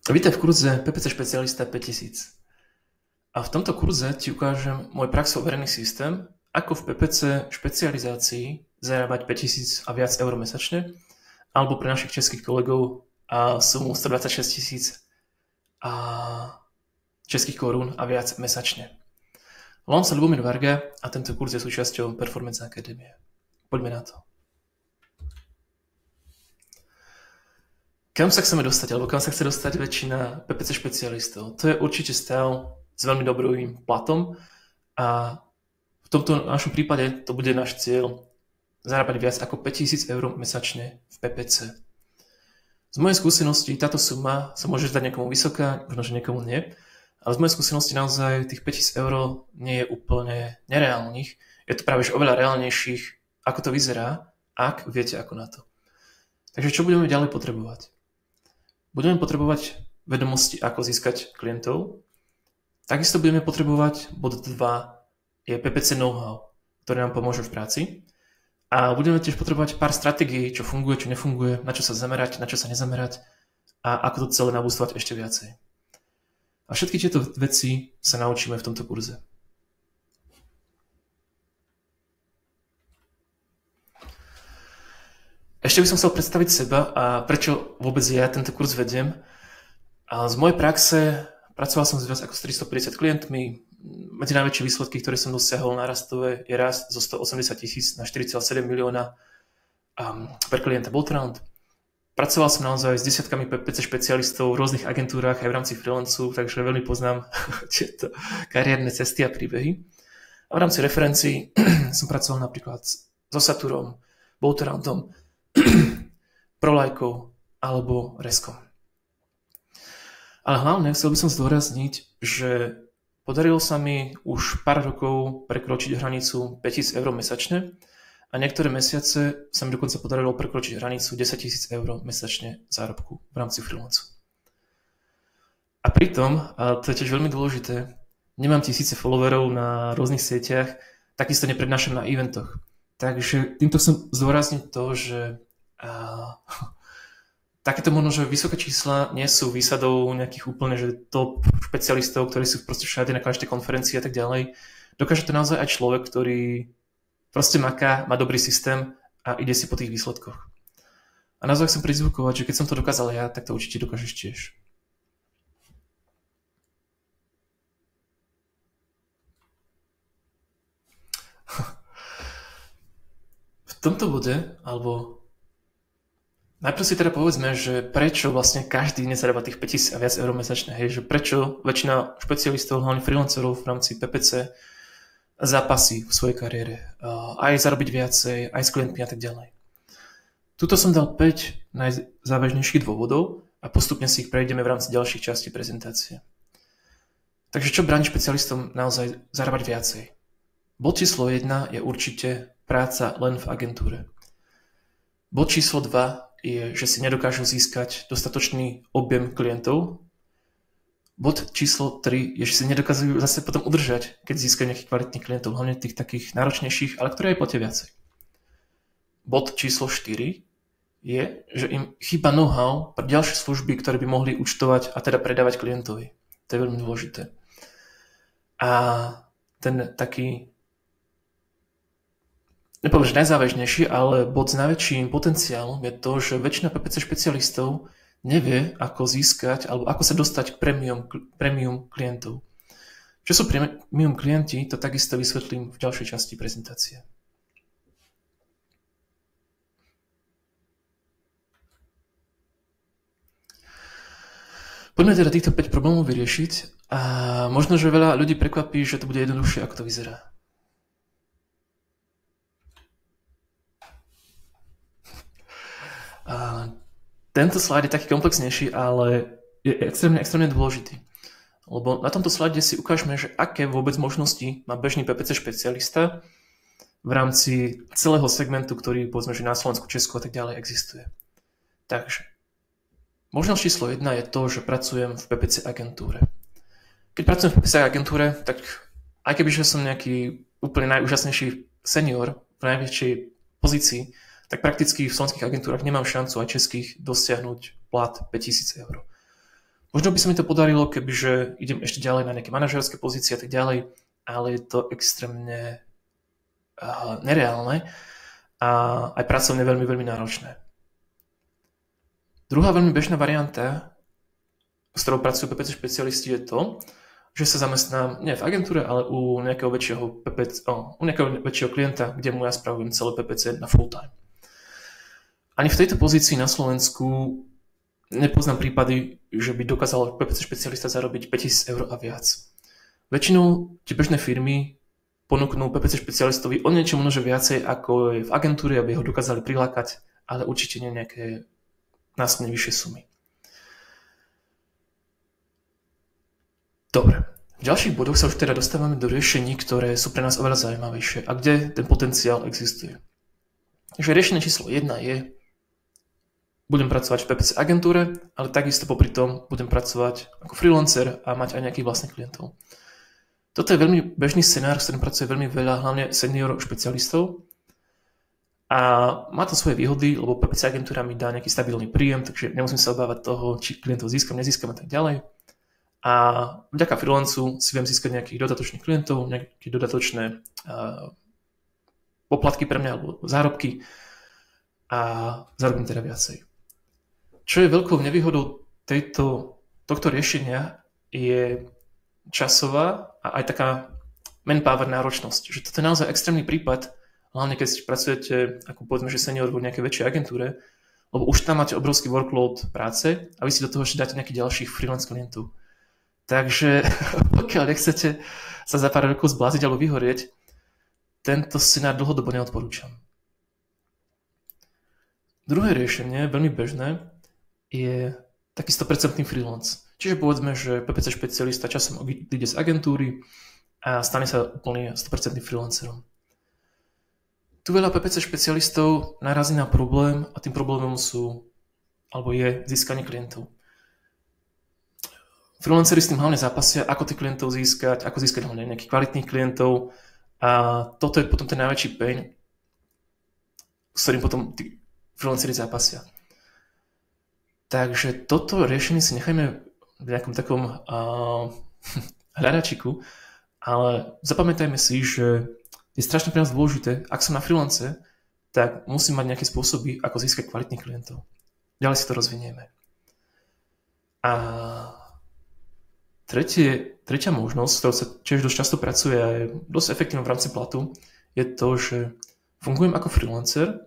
Vítaj v kurze PPC špecialista 5000. A v tomto kurze ti ukážem môj praxou overený systém, ako v PPC špecializácii zarábať 5000 a viac eur mesačne, alebo pre našich českých kolegov a sumu 126 000 českých korún a viac mesačne. Volám sa Ľubomír Varga a tento kurz je súčasťou Performance Akadémie. Poďme na to. Kam sa chceme dostať, alebo kam sa chce dostať väčšina PPC špecialistov? To je určite stav s veľmi dobrým platom a v tomto našom prípade to bude náš cieľ zarábať viac ako 5000 eur mesačne v PPC. Z mojej skúsenosti táto suma sa môže zdať niekomu vysoká, možno že niekomu nie, ale z mojej skúsenosti naozaj tých 5000 eur nie je úplne nereálnych. Je to práve oveľa reálnejších, ako to vyzerá, ak viete ako na to. Takže čo budeme ďalej potrebovať? Budeme potrebovať vedomosti, ako získať klientov. Takisto budeme potrebovať bod 2, je PPC know-how, ktoré nám pomôže v práci. A budeme tiež potrebovať pár stratégií, čo funguje, čo nefunguje, na čo sa zamerať, na čo sa nezamerať a ako to celé nabústovať ešte viacej. A všetky tieto veci sa naučíme v tomto kurze. Ešte by som chcel predstaviť seba a prečo vôbec ja tento kurz vediem. A z mojej praxe pracoval som s viac ako 350 klientmi. Medzi najväčšie výsledky, ktoré som dosiahol nárastové, je rast zo 180 000 na 4,7 milióna per klienta Boltround. Pracoval som naozaj s desiatkami PPC špecialistov v rôznych agentúrach aj v rámci freelancu, takže veľmi poznám tieto kariérne cesty a príbehy. A v rámci referencií som pracoval napríklad so Saturom, Boltroundom, Prolajkou alebo Reskom. Ale hlavne chcel by som zdôrazniť, že podarilo sa mi už pár rokov prekročiť hranicu 5000 eur mesačne a niektoré mesiace sa mi dokonca podarilo prekročiť hranicu 10 000 eur mesačne zárobku v rámci freelancu. A pritom, a to je tiež veľmi dôležité, nemám tisíce followerov na rôznych sieťach, takisto neprednášam na eventoch. Takže týmto chcem zdôrazniť to, že takéto možno, že vysoké čísla nie sú výsadou nejakých úplne že top špecialistov, ktorí sú proste všade na každej konferencii a tak ďalej. Dokáže to naozaj aj človek, ktorý proste maká, má dobrý systém a ide si po tých výsledkoch. A naozaj chcem prizvukovať, že keď som to dokázal ja, tak to určite dokážeš tiež. V tomto bode, alebo najprv si teda povedzme, že prečo vlastne každý nezarába tých 5000 a viac eur mesačne, hej, že prečo väčšina špecialistov, hlavne freelancerov v rámci PPC zápasí v svojej kariére, aj zarobiť viacej, aj s klientmi a tak ďalej. Tuto som dal 5 najzávažnejších dôvodov a postupne si ich prejdeme v rámci ďalších častí prezentácie. Takže čo bráni špecialistom naozaj zarábať viacej? Bod číslo 1 je určite práca len v agentúre. Bod číslo 2 je, že si nedokážu získať dostatočný objem klientov. Bod číslo 3 je, že si nedokážu zase potom udržať, keď získajú nejakých kvalitných klientov, hlavne tých takých náročnejších, ale ktoré aj platia viacej. Bod číslo 4 je, že im chýba know-how pre ďalšie služby, ktoré by mohli účtovať a teda predávať klientovi. To je veľmi dôležité. A ten taký nepoviem, že najzávažnejší, ale bod s najväčším potenciálom je to, že väčšina PPC špecialistov nevie, ako získať alebo ako sa dostať k premium klientov. Čo sú premium klienti, to takisto vysvetlím v ďalšej časti prezentácie. Poďme teda týchto 5 problémov vyriešiť a možno, že veľa ľudí prekvapí, že to bude jednoduchšie, ako to vyzerá. Tento slajd je taký komplexnejší, ale je extrémne dôležitý. Lebo na tomto slajde si ukážeme, že aké vôbec možnosti má bežný PPC špecialista v rámci celého segmentu, ktorý povedzme, že na Slovensku, Česku a tak ďalej existuje. Takže možnosť číslo 1 je to, že pracujem v PPC agentúre. Keď pracujem v PPC agentúre, tak aj kebyže som nejaký úplne najúžasnejší senior v najväčšej pozícii, tak prakticky v slovenských agentúrach nemám šancu aj českých dosiahnuť plat 5000 eur. Možno by sa mi to podarilo, kebyže idem ešte ďalej na nejaké manažerské pozície a tak ďalej, ale je to extrémne nereálne a aj pracovne veľmi, veľmi náročné. Druhá veľmi bežná varianta, s ktorou pracujú PPC špecialisti, je to, že sa zamestnám nie v agentúre, ale u nejakého väčšieho klienta, kde mu ja spravujem celé PPC na full time. Ani v tejto pozícii na Slovensku nepoznám prípady, že by dokázal PPC špecialista zarobiť 5 000 eur a viac. Väčšinou tie bežné firmy ponúknú PPC špecialistovi o niečo množe viacej, ako je v agentúre, aby ho dokázali prilákať, ale určite nie nejaké násobne vyššie sumy. Dobre, v ďalších bodoch sa už teda dostávame do riešení, ktoré sú pre nás oveľa zaujímavejšie a kde ten potenciál existuje. Takže riešenie číslo 1 je: budem pracovať v PPC agentúre, ale takisto popri tom budem pracovať ako freelancer a mať aj nejakých vlastných klientov. Toto je veľmi bežný scenár, s ktorým pracuje veľmi veľa, hlavne senior špecialistov. A má to svoje výhody, lebo PPC agentúra mi dá nejaký stabilný príjem, takže nemusím sa obávať toho, či klientov získam, nezískam a tak ďalej. A vďaka freelancu si viem získať nejakých dodatočných klientov, nejaké dodatočné poplatky pre mňa alebo zárobky a zarobím teda viacej. Čo je veľkou nevýhodou tohto riešenia je časová a aj taká manpower náročnosť. Že toto je naozaj extrémny prípad, hlavne keď pracujete ako povedzme, že senior v nejakej väčšej agentúre, lebo už tam máte obrovský workload práce a vy si do toho ešte dáte nejakých ďalších freelance klientov. Takže pokiaľ nechcete sa za pár rokov zbláziť alebo vyhorieť, tento scenár dlhodobo neodporúčam. Druhé riešenie, veľmi bežné, je taký 100% freelance. Čiže povedzme, že PPC špecialista časom ide z agentúry a stane sa úplne 100% freelancerom. Tu veľa PPC špecialistov narazí na problém a tým problémom je získanie klientov. Freelanceri s tým hlavne zápasia, ako tých klientov získať, ako získať hlavne nejakých kvalitných klientov a toto je potom ten najväčší pain, s ktorým potom tí freelanceri zápasia. Takže toto riešenie si nechajme v nejakom takom hľadačiku, ale zapamätajme si, že je strašne pre nás dôležité, ak som na freelance, tak musím mať nejaké spôsoby, ako získať kvalitných klientov. Ďalej si to rozvinieme. A tretia možnosť, ktorou sa tiež dosť často pracuje a je dosť efektívna v rámci platu, je to, že fungujem ako freelancer,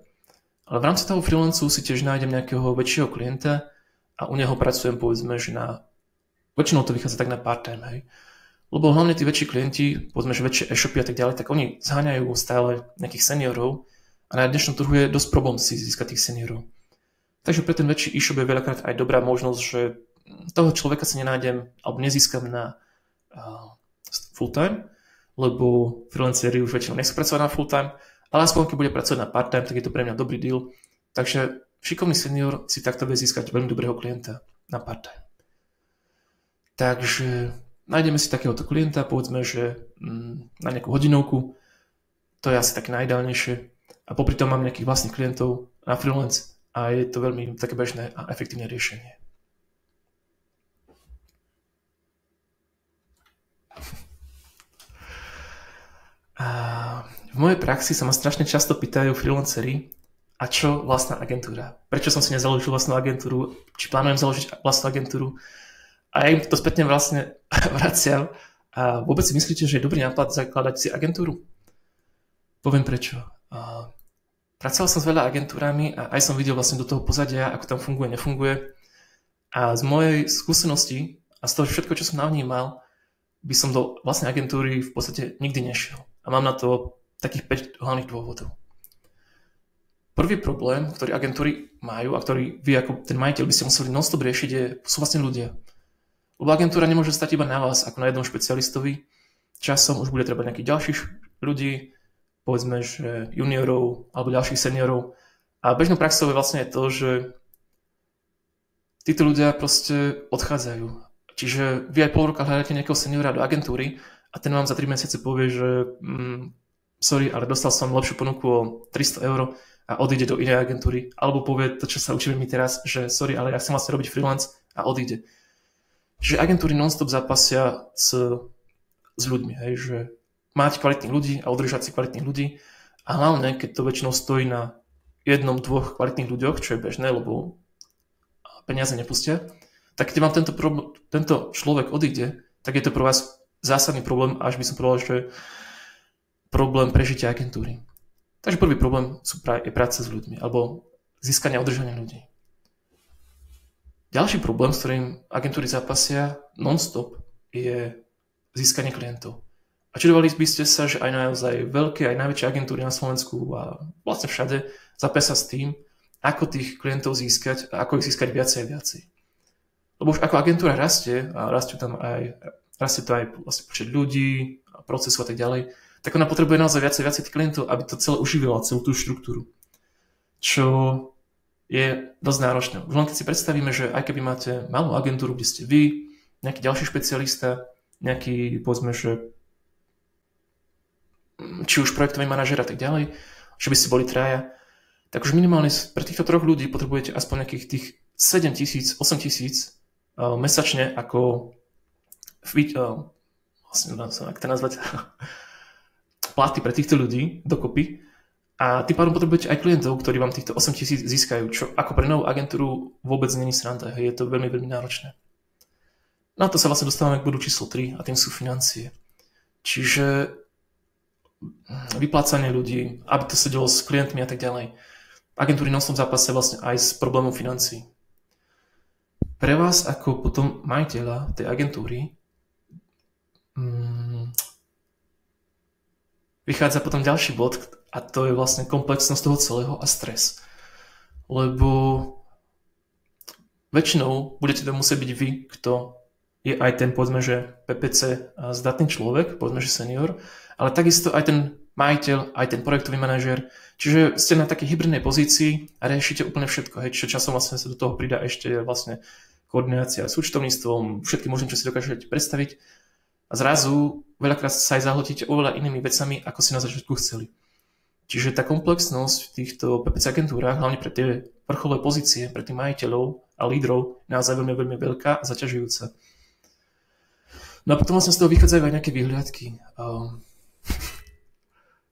ale v rámci toho freelancu si tiež nájdem nejakého väčšieho klienta a u neho pracujem povedzme, že väčšinou to vychádza tak na part-time, hej. Lebo hlavne tí väčší klienti, povedzme, že väčšie e-shopy a tak ďalej, tak oni zháňajú stále nejakých seniorov a na dnešnom trhu je dosť problém si získať tých seniorov. Takže pre ten väčší e-shop je veľakrát aj dobrá možnosť, že toho človeka si nenájdem alebo nezískam na full time, lebo freelanceri už väčšinou nechcú pracovať na full time, ale aspoň keď bude pracovať na part time, tak je to pre mňa dobrý deal. Takže šikovný senior si takto vie získať veľmi dobrého klienta na part time. Takže nájdeme si takéhoto klienta, povedzme, že na nejakú hodinovku, to je asi také najideálnejšie a popri tom mám nejakých vlastných klientov na freelance a je to veľmi také bežné a efektívne riešenie. A v mojej praxi sa ma strašne často pýtajú freelanceri, a čo vlastná agentúra? Prečo som si nezaložil vlastnú agentúru? Či plánujem založiť vlastnú agentúru? A ja im to spätne vlastne vraciam. A vôbec si myslíte, že je dobrý nápad zakladať si agentúru? Poviem prečo. Pracoval som s veľa agentúrami a aj som videl vlastne do toho pozadia, ako tam funguje, nefunguje. A z mojej skúsenosti a z toho všetko, čo som navnímal, by som do vlastnej agentúry v podstate nikdy nešiel. A mám na to takých 5 hlavných dôvodov. Prvý problém, ktorý agentúry majú a ktorý vy ako ten majiteľ by ste museli non-stop riešiť, sú vlastne ľudia. Lebo agentúra nemôže stať iba na vás ako na jednom špecialistovi. Časom už bude treba nejakých ďalších ľudí, povedzme, že juniorov alebo ďalších seniorov. A bežnou praxou je vlastne to, že títo ľudia proste odchádzajú. Čiže vy aj pol roka hľadáte nejakého seniora do agentúry a ten vám za 3 mesiace povie, že sorry, ale dostal som lepšiu ponuku o 300 eur a odíde do inej agentúry. Alebo povie to, čo sa učíme my teraz, že sorry, ale ja chcem vlastne robiť freelance a odíde. Čiže agentúry non-stop zápasia s ľuďmi, hej, že mať kvalitných ľudí a udržať si kvalitných ľudí a hlavne, keď to väčšinou stojí na jednom, dvoch kvalitných ľuďoch, čo je bežné, lebo peniaze nepustia, tak keď vám tento človek odíde, tak je to pre vás zásadný problém, až by som povedal, že problém prežitia agentúry. Takže prvý problém je práca s ľuďmi, alebo získanie a udržanie ľudí. Ďalší problém, s ktorým agentúry zápasia non-stop, je získanie klientov. A čudovali by ste sa, že aj naozaj veľké, aj najväčšie agentúry na Slovensku a vlastne všade zápasia s tým, ako tých klientov získať a ako ich získať viacej a viacej. Lebo už ako agentúra rastie a rastie to aj vlastne počet ľudí, procesu a tak ďalej, tak ona potrebuje naozaj viacej tých klientov, aby to celé uživila, celú tú štruktúru. Čo je dosť náročné. Už len keď si predstavíme, že aj keby máte malú agentúru, kde ste vy, nejaký ďalší špecialista, nejaký, povedzme, že či už projektový manažer a tak ďalej, že by ste boli traja, tak už minimálne pre týchto troch ľudí potrebujete aspoň nejakých tých 7 000, 8 000 mesačne ako vlastne, ak to nazvať, platy pre týchto ľudí dokopy. A tým pádom potrebujete aj klientov, ktorí vám týchto 8 000 získajú, čo ako pre novú agentúru vôbec není sranda. Je to veľmi, veľmi náročné. Na to sa vlastne dostávame k bodu číslo 3 a tým sú financie. Čiže vyplácanie ľudí, aby to sedelo s klientmi a tak ďalej. Agentúry non-stop zápasia vlastne aj s problémom financií. Pre vás ako potom majiteľa tej agentúry vychádza potom ďalší bod a to je vlastne komplexnosť toho celého a stres. Lebo väčšinou budete to musieť byť vy, kto je aj ten, povedzme, že PPC zdatný človek, povedzme, že senior, ale takisto aj ten majiteľ, aj ten projektový manažér. Čiže ste na takej hybridnej pozícii a riešite úplne všetko. Hej, čo časom vlastne sa do toho pridá ešte vlastne koordinácia s účtovníctvom, všetky možné, čo si dokážete predstaviť. A zrazu veľakrát sa aj zahltíte oveľa inými vecami, ako si na začiatku chceli. Čiže tá komplexnosť v týchto PPC agentúrach, hlavne pre tie vrcholové pozície, pre tých majiteľov a lídrov, je naozaj veľmi, veľmi veľká a zaťažujúca. No a potom vlastne z toho vychádzajú aj nejaké výhľadky.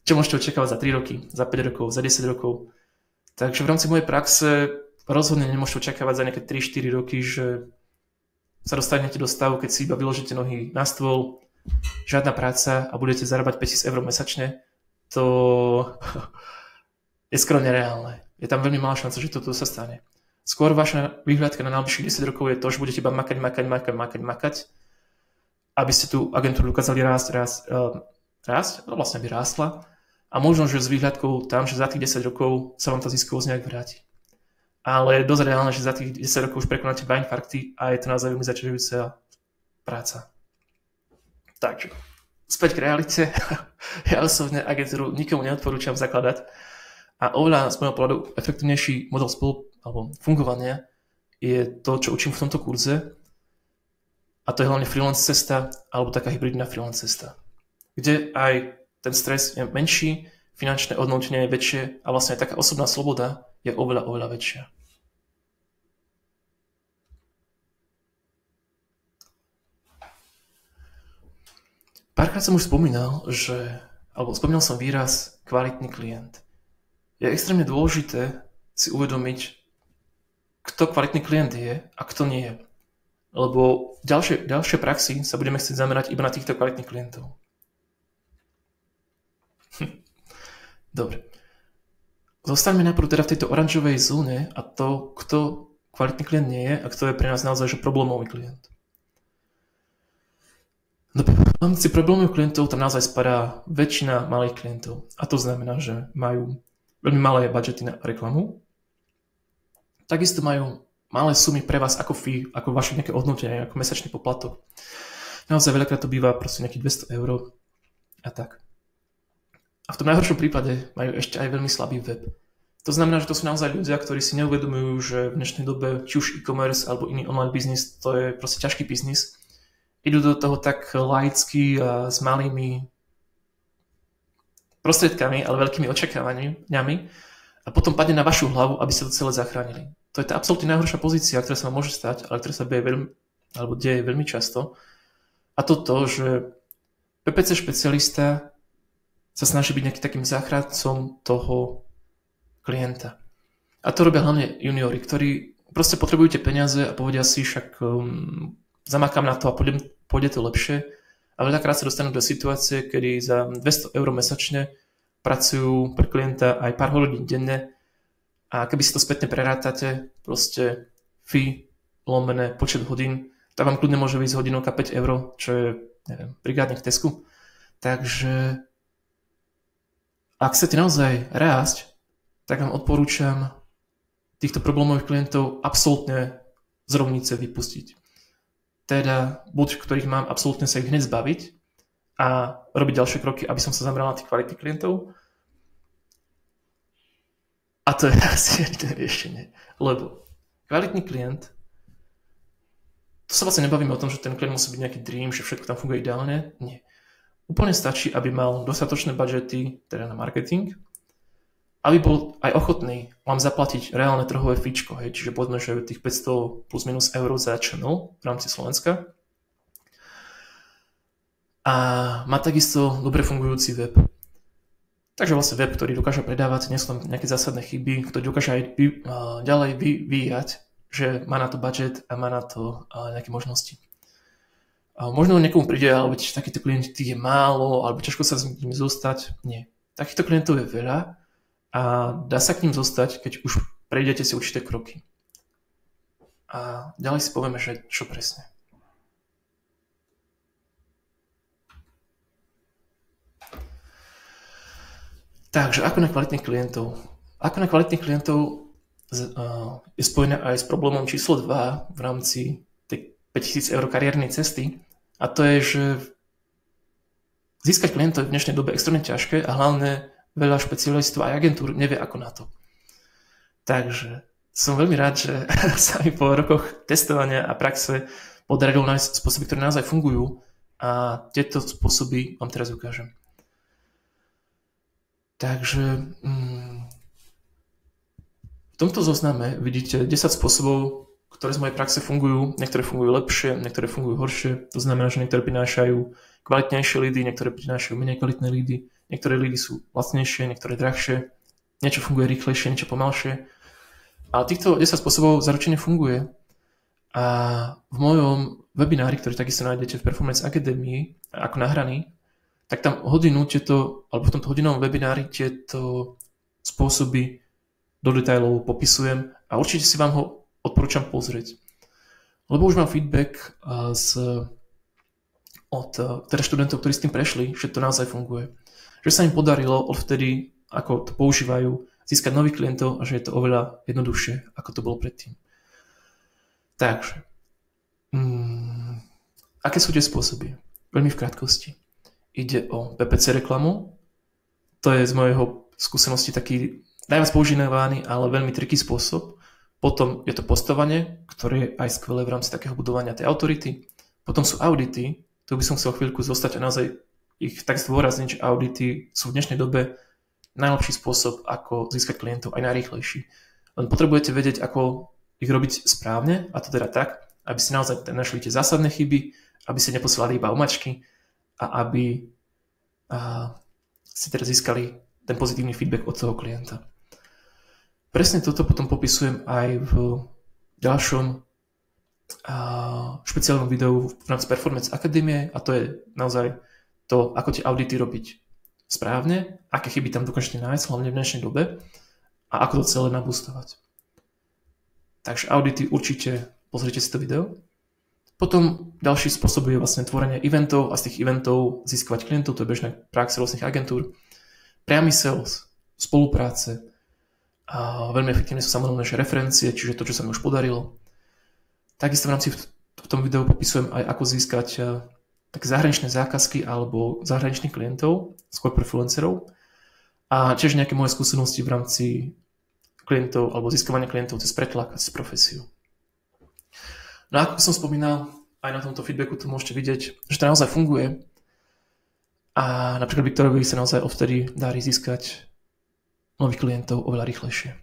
Čo môžete očakávať za 3 roky, za 5 rokov, za 10 rokov. Takže v rámci mojej praxe rozhodne nemôžete očakávať za nejaké 3-4 roky, že sa dostanete do stavu, keď si iba vyložíte nohy na stôl, žiadna práca a budete zarábať 5 000 eur mesačne. To je skoro nereálne. Je tam veľmi malá šanca, že toto sa stane. Skôr vaša výhľadka na najbližších 10 rokov je to, že budete iba makať, aby ste tú agentúru dokázali rásť, no vlastne by rástla. A možno, že s výhľadkou tam, že za tých 10 rokov sa vám tá ziskovosť nejak vráti. Ale je dosť reálne, že za tých 10 rokov už prekonáte 2 infarkty a je to naozaj veľmi zaťažujúca práca. Takže, späť k realite. Ja osobne agentúru nikomu neodporúčam zakladať a oveľa z môjho pohľadu efektívnejší model alebo fungovania je to, čo učím v tomto kurze, a to je hlavne freelance cesta alebo taká hybridná freelance cesta, kde aj ten stres je menší, finančné odnútenie je väčšie a vlastne aj taká osobná sloboda je oveľa, oveľa väčšia. Párkrát som už spomínal, spomínal som výraz kvalitný klient. Je extrémne dôležité si uvedomiť, kto kvalitný klient je a kto nie je. Lebo v ďalšej praxi sa budeme chcieť zamerať iba na týchto kvalitných klientov. Dobre. Zostaňme najprv teda v tejto oranžovej zóne a to, kto kvalitný klient nie je a kto je pre nás naozaj že problémový klient. No, v rámci problémových klientov tam naozaj spadá väčšina malých klientov. A to znamená, že majú veľmi malé budžety na reklamu. Takisto majú malé sumy pre vás ako fee, ako vaše nejaké odnútenie, ako mesačný poplatok. Naozaj veľakrát to býva proste nejakých 200 eur a tak. A v tom najhoršom prípade majú ešte aj veľmi slabý web. To znamená, že to sú naozaj ľudia, ktorí si neuvedomujú, že v dnešnej dobe či už e-commerce alebo iný online biznis, to je proste ťažký biznis. Idú do toho tak laicky a s malými prostriedkami, ale veľkými očakávaniami a potom padne na vašu hlavu, aby ste to celé zachránili. To je tá absolútne najhoršia pozícia, ktorá sa vám môže stať, ale ktorá sa alebo deje veľmi často. A to, že PPC špecialista sa snaží byť nejakým takým záchrancom toho klienta. A to robia hlavne juniori, ktorí proste potrebujú tie peniaze a povedia si, však zamakám na to a pôjde to lepšie. A veľakrát sa dostanú do situácie, kedy za 200 eur mesačne pracujú pre klienta aj pár hodín denne a keby si to spätne prerátate, proste fee lomené počet hodín, tak vám kľudne môže vyjsť hodinovka 5 eur, čo je, neviem, brigádnik v Tesku. Takže ak chcete naozaj rásť, tak vám odporúčam týchto problémových klientov absolútne z rovnice vypustiť. Teda buď ktorých mám absolútne sa ich hneď zbaviť a robiť ďalšie kroky, aby som sa zameral na tých kvalitných klientov. A to je asi to riešenie. Lebo kvalitný klient, to sa vlastne nebavíme o tom, že ten klient musí byť nejaký dream, že všetko tam funguje ideálne. Nie. Úplne stačí, aby mal dostatočné budžety, teda na marketing, aby bol aj ochotný vám zaplatiť reálne trhové fíčko, hej, čiže povedzme, že tých 500 plus minus eur za channel v rámci Slovenska. A má takisto dobre fungujúci web. Takže vlastne web, ktorý dokáže predávať, nie sú tam nejaké zásadné chyby, ktorý dokáže aj ďalej vyvíjať, že má na to budget a má na to nejaké možnosti. Možno niekomu príde, ale takýchto klientov je málo, alebo ťažko sa s nimi zostať. Nie. Takýchto klientov je veľa a dá sa k ním zostať, keď už prejdete si určité kroky. A ďalej si povieme, že čo presne. Takže ako na kvalitných klientov? Ako na kvalitných klientov je spojené aj s problémom číslo 2 v rámci tej 5000 eur kariérnej cesty. A to je, že získať klientov je v dnešnej dobe extrémne ťažké a hlavne veľa špecialistov aj agentúr nevie ako na to. Takže som veľmi rád, že sa mi po rokoch testovania a praxe podarilo nájsť spôsoby, ktoré naozaj fungujú a tieto spôsoby vám teraz ukážem. Takže v tomto zozname vidíte 10 spôsobov, ktoré z mojej praxe fungujú. Niektoré fungujú lepšie, niektoré fungujú horšie. To znamená, že niektoré prinášajú kvalitnejšie lídy, niektoré prinášajú menej kvalitné lídy. Niektoré lídy sú lacnejšie, niektoré drahšie. Niečo funguje rýchlejšie, niečo pomalšie. A týchto 10 spôsobov zaručene funguje. A v mojom webinári, ktorý takisto nájdete v Performance Academy ako nahraný, tak tam alebo v tomto hodinovom webinári tieto spôsoby do detailov popisujem a určite si vám ho odporúčam pozrieť. Lebo už mám feedback od teda študentov, ktorí s tým prešli, že to naozaj funguje. Že sa im podarilo odvtedy, ako to používajú, získať nových klientov a že je to oveľa jednoduchšie, ako to bolo predtým. Takže, aké sú tie spôsoby? Veľmi v krátkosti. Ide o PPC reklamu. To je z mojej skúsenosti taký najviac používaný, ale veľmi triky spôsob. Potom je to postovanie, ktoré je aj skvelé v rámci takého budovania tej autority. Potom sú audity. Tu by som chcel chvíľku zostať a naozaj ich tak zdôrazniť, že audity sú v dnešnej dobe najlepší spôsob, ako získať klientov, aj najrýchlejší. Len potrebujete vedieť, ako ich robiť správne, a to teda tak, aby ste naozaj našli tie zásadné chyby, aby ste neposielali iba omačky a aby ste teda získali ten pozitívny feedback od toho klienta. Presne toto potom popisujem aj v ďalšom špeciálnom videu v rámci Performance Akadémie a to je naozaj to, ako tie audity robiť správne, aké chyby tam dokážete nájsť, hlavne v dnešnej dobe a ako to celé nabustovať. Takže audity určite pozrite si to video. Potom ďalší spôsob je vlastne tvorenie eventov a z tých eventov získavať klientov, to je bežná prax rôznych agentúr. Priamy sales, spolupráce a veľmi efektívne sú samozrejme referencie, čiže to, čo sa mi už podarilo. Takisto v rámci v tom videu popisujem aj ako získať také zahraničné zákazky alebo zahraničných klientov, skôr freelancerov a tiež nejaké moje skúsenosti v rámci klientov alebo získavania klientov cez pretlak a cez profesiu. No a ako som spomínal, aj na tomto feedbacku to môžete vidieť, že to naozaj funguje a napríklad Viktorovi sa naozaj odvtedy darí získať nových klientov oveľa rýchlejšie.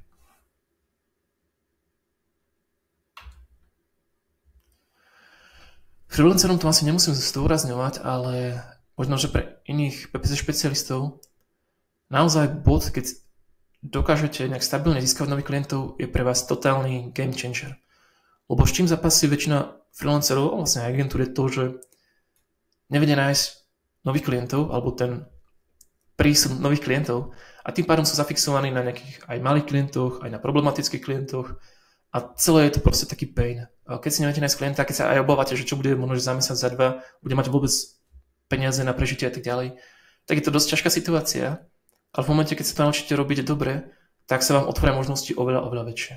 Freelancerom to asi nemusím zdôrazňovať, ale možno, že pre iných PPC špecialistov naozaj bod, keď dokážete nejak stabilne získať nových klientov, je pre vás totálny game changer. Lebo s čím zápasí väčšina freelancerov, vlastne agentúr, je to, že nevedia nájsť nových klientov, alebo ten prísun nových klientov a tým pádom sú zafixovaní na nejakých aj malých klientoch, aj na problematických klientoch a celé je to proste taký pain. A keď si neviete nájsť klienta, keď sa aj obávate, že čo bude možno za mesiac, za dva, bude mať vôbec peniaze na prežitie a tak ďalej, tak je to dosť ťažká situácia, ale v momente, keď sa to naučíte robiť dobre, tak sa vám otvoria možnosti oveľa, oveľa väčšie.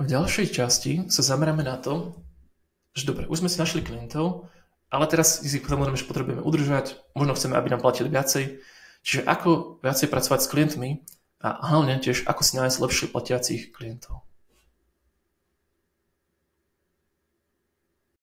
V ďalšej časti sa zameráme na to, že dobre, už sme si našli klientov, ale teraz si samozrejme, že potrebujeme udržať, možno chceme, aby nám platili viacej, čiže ako viacej pracovať s klientmi a hlavne tiež ako si nájsť lepšie platiacich klientov.